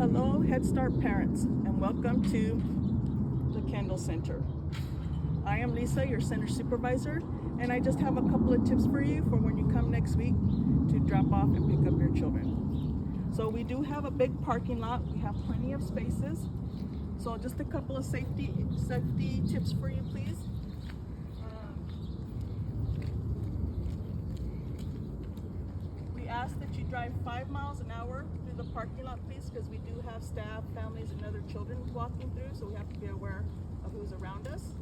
Hello, Head Start parents, and welcome to the Kendall Center. I am Lisa, your center supervisor, and I just have a couple of tips for you for when you come next week to drop off and pick up your children. So we do have a big parking lot. We have plenty of spaces. So just a couple of safety tips for you, please. We ask that you drive 5 miles an hour through the parking lot, please, because we do have staff, families, and other children walking through, so we have to be aware of who's around us.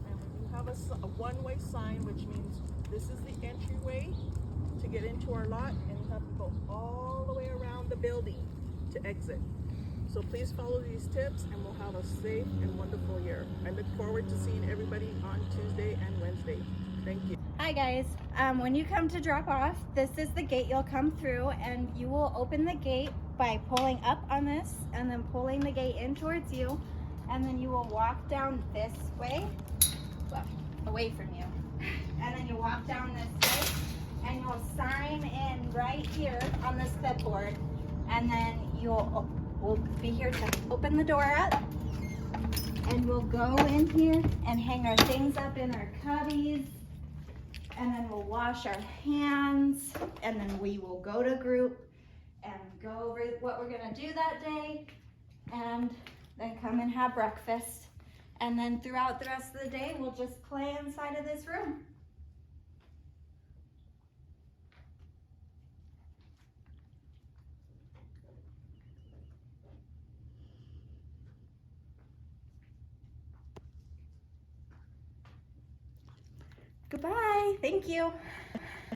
And we do have a one-way sign, which means this is the entryway to get into our lot, and you have to go all the way around the building to exit. So please follow these tips, and we'll have a safe and wonderful year. I look forward to seeing everybody on Tuesday and Wednesday. Thank you. Hi guys, when you come to drop off, this is the gate you'll come through, and you will open the gate by pulling up on this and then pulling the gate in towards you, and then you will walk down this way, well, away from you, and then you walk down this way and you'll sign in right here on this clipboard, and then we'll be here to open the door up, and we'll go in here and hang our things up in our cubbies. And then we'll wash our hands, and then we will go to group and go over what we're gonna do that day, and then come and have breakfast. And then throughout the rest of the day, we'll just play inside of this room. Goodbye, thank you.